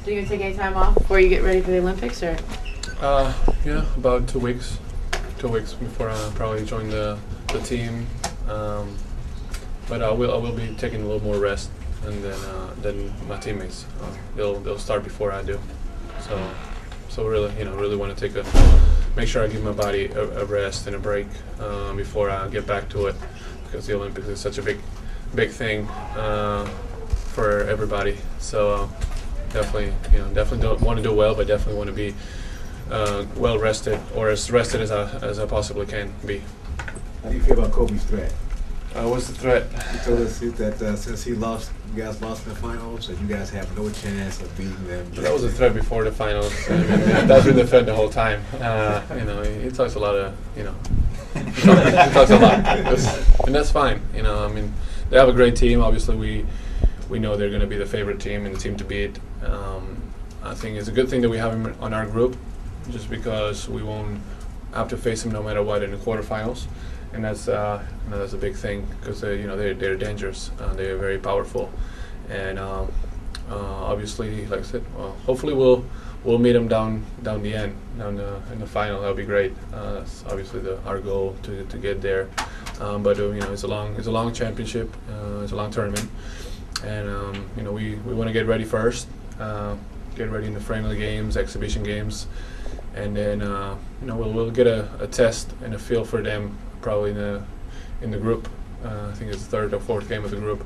Are you gonna take any time off before you get ready for the Olympics, or? Yeah, about 2 weeks. 2 weeks before I probably join the team. But I will be taking a little more rest, and then my teammates. They'll start before I do. So really want to make sure I give my body a rest and a break before I get back to it, because the Olympics is such a big thing for everybody. So definitely don't want to do well, but definitely want to be well rested, or as rested as I possibly can be. How do you feel about Kobe's threat? What's the threat? He told us that since you guys lost in the finals, that you guys have no chance of beating them. That was a threat before the finals. I mean, that's been the threat the whole time. He talks a lot of, he talks a lot, and that's fine. I mean, they have a great team. Obviously, we know they're going to be the favorite team and the team to beat. I think it's a good thing that we have him on our group, just because we won't have to face him no matter what in the quarterfinals. And that's a big thing, because they're dangerous. They're very powerful, and obviously, like I said, hopefully we'll meet them down the end, in the final. That'll be great. That's obviously our goal to get there. But it's a long championship. It's a long tournament, and we want to get ready first. Get ready in the friendly games, exhibition games, and then we'll get a test and a feel for them. Probably in the group. I think it's the third or fourth game of the group,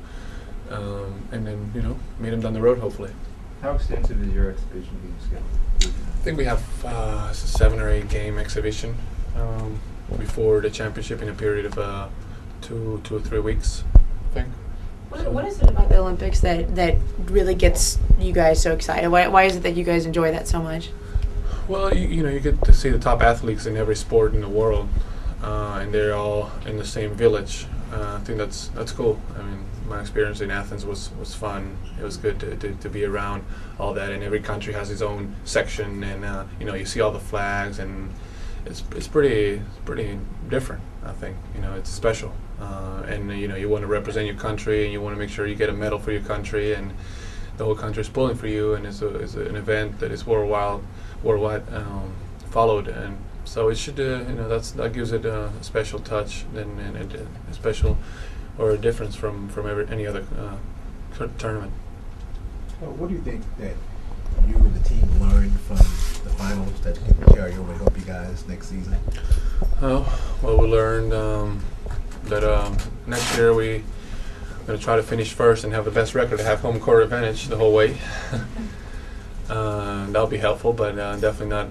and then meet them down the road hopefully. How extensive is your exhibition game schedule? I think we have a 7 or 8 game exhibition before the championship in a period of 2 or 3 weeks, I think. What is it about the Olympics that really gets you guys so excited? Why is it that you guys enjoy that so much? Well, you get to see the top athletes in every sport in the world. And they're all in the same village. I think that's cool. I mean, my experience in Athens was fun. It was good to be around all that, and every country has its own section, and you see all the flags, and it's pretty different. I think it's special, and you want to represent your country, and you want to make sure you get a medal for your country, and the whole country is pulling for you, and it's an event that is worldwide followed, and so it should, that gives it a special touch and a special or a difference from any other tournament. What do you think that you and the team learned from the finals that you can carry over and help you guys next season? Well, we learned that next year we're going to try to finish first and have the best record, to have home court advantage the whole way. That'll be helpful, but definitely not.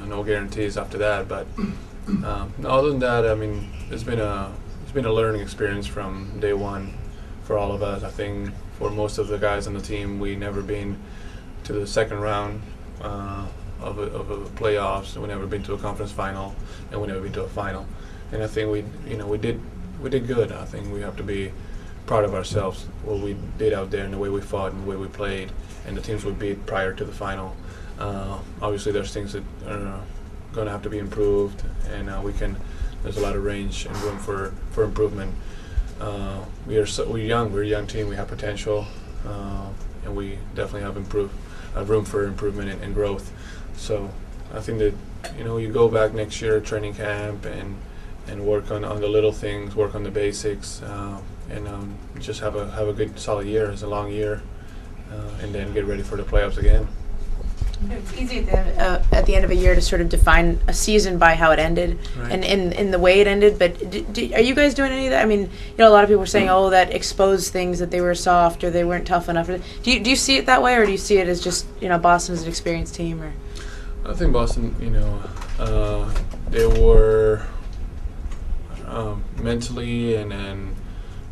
No guarantees after that, but other than that, I mean, it's been a learning experience from day one for all of us. I think for most of the guys on the team, we never been to the second round of a playoffs. We never been to a conference final, and we never been to a final. And I think we did good. I think we have to be proud of ourselves, what we did out there, and the way we fought, and the way we played, and the teams we beat prior to the final. Obviously, there's things that are going to have to be improved, and there's a lot of range and room for improvement. We're young. We're a young team. We have potential, and we definitely have room for improvement and growth. So I think that you go back next year, training camp, and work on the little things, work on the basics, and just have a good solid year. It's a long year, and then get ready for the playoffs again. It's easy at the end of a year to sort of define a season by how it ended, right, and in the way it ended. But are you guys doing any of that? I mean, a lot of people are saying, that exposed things, that they were soft or they weren't tough enough. Do you see it that way, or do you see it as just Boston's an experienced team? Or I think Boston, they were mentally and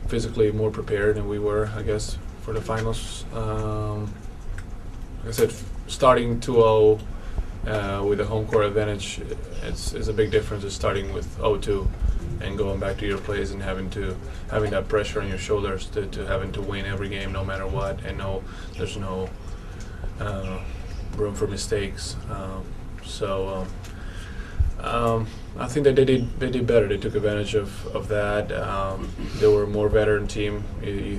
physically more prepared than we were, I guess, for the finals. Like I said, starting 2-0 with a home court advantage, it's a big difference to starting with 0-2 and going back to your plays and having that pressure on your shoulders to having to win every game no matter what, and there's no room for mistakes. I think that they did better. They took advantage of that. They were a more veteran team. You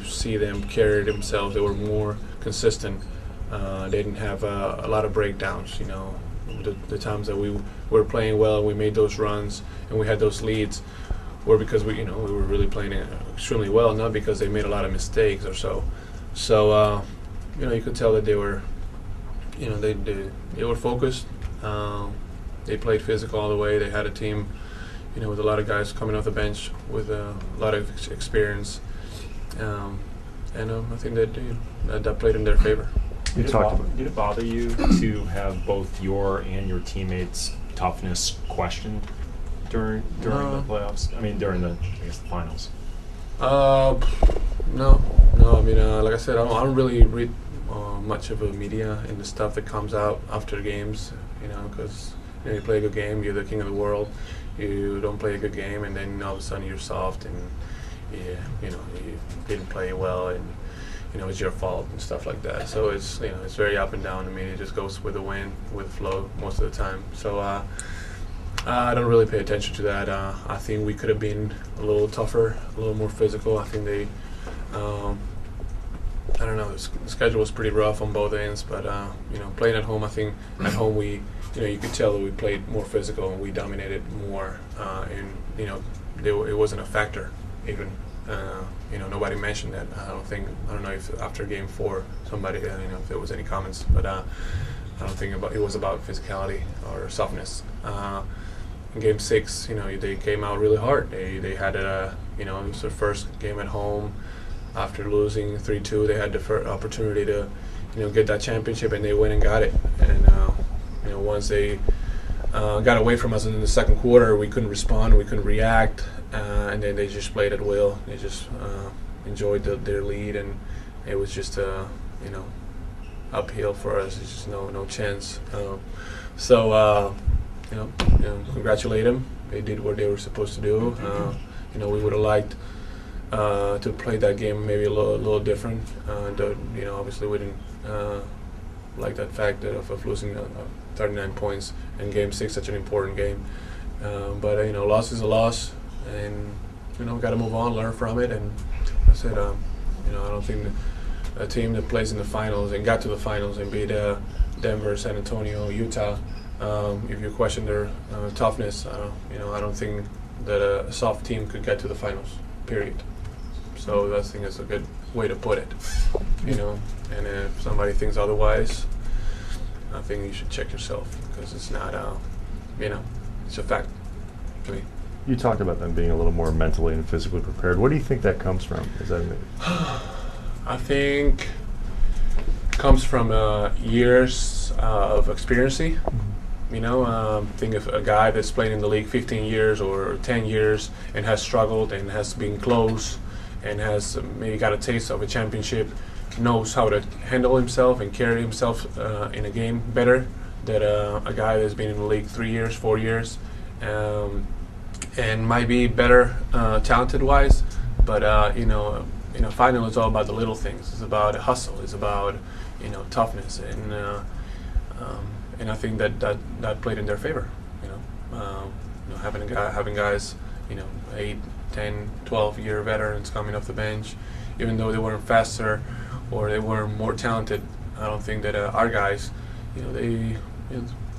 see them carry themselves. They were more consistent They didn't have a lot of breakdowns. You know, the times that we were playing well, we made those runs and we had those leads, were because we were really playing extremely well, not because they made a lot of mistakes or so. So you could tell that they were, they were focused. They played physical all the way. They had a team, with a lot of guys coming off the bench with a lot of experience, and I think that played in their favor. Did it bother you to have both your and your teammates' toughness questioned during the playoffs? I mean, during the finals. No. I mean, like I said, I don't really read much of the media and the stuff that comes out after games. Because you play a good game, you're the king of the world. You don't play a good game, and then all of a sudden you're soft, and you didn't play well, and it's your fault and stuff like that. So it's it's very up and down. I mean, it just goes with the wind, with the flow most of the time. So I don't really pay attention to that. I think we could have been a little tougher, a little more physical. I think they, I don't know, the schedule was pretty rough on both ends, but playing at home, I think at home we, you could tell that we played more physical and we dominated more, and it wasn't a factor even. Nobody mentioned that. I don't know if after Game 4 somebody, if there was any comments, but I don't think it was about physicality or softness. In Game 6, they came out really hard. They had it was their first game at home after losing 3-2. They had the first opportunity to get that championship, and they went and got it. And once they got away from us in the second quarter, we couldn't respond, we couldn't react, and then they just played at will. They just enjoyed their lead, and it was just uphill for us. It's just no chance. Congratulate them. They did what they were supposed to do. We would have liked to play that game maybe a little different. Obviously we didn't like that fact of losing 39 points in Game 6, such an important game. But loss is a loss, and got to move on, learn from it. And I said, I don't think a team that plays in the finals and got to the finals and beat Denver, San Antonio, Utah, if you question their toughness, I don't think that a soft team could get to the finals, period. So I think that's a good way to put it, and if somebody thinks otherwise, I think you should check yourself, because it's not, it's a fact to me. You talked about them being a little more mentally and physically prepared. What do you think that comes from? Is that I think it comes from years of experience. Think of a guy that's played in the league 15 years or 10 years and has struggled and has been close and has maybe got a taste of a championship, knows how to handle himself and carry himself in a game better than a guy that's been in the league 3 years, 4 years, and might be better talented-wise, but final is all about the little things. It's about hustle. It's about toughness, and I think that played in their favor. Having guys 8, 10, 12-year veterans coming off the bench, even though they weren't faster or they weren't more talented. I don't think that our guys,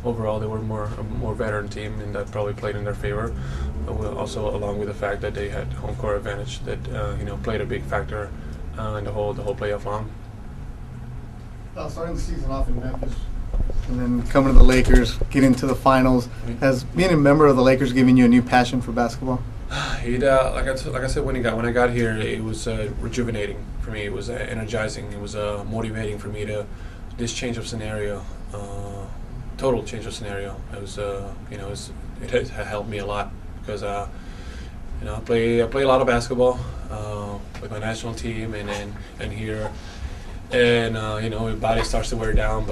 overall they were a more veteran team, and that probably played in their favor. Also, along with the fact that they had home court advantage, that played a big factor in the whole playoff long. Starting the season off in Memphis, and then coming to the Lakers, getting to the finals, has being a member of the Lakers given you a new passion for basketball? Like I said, when I got here, it was rejuvenating for me. It was energizing. It was motivating for me to this change of scenario, total change of scenario. It was it helped me a lot, because I play a lot of basketball with my national team and here, and my body starts to wear down. But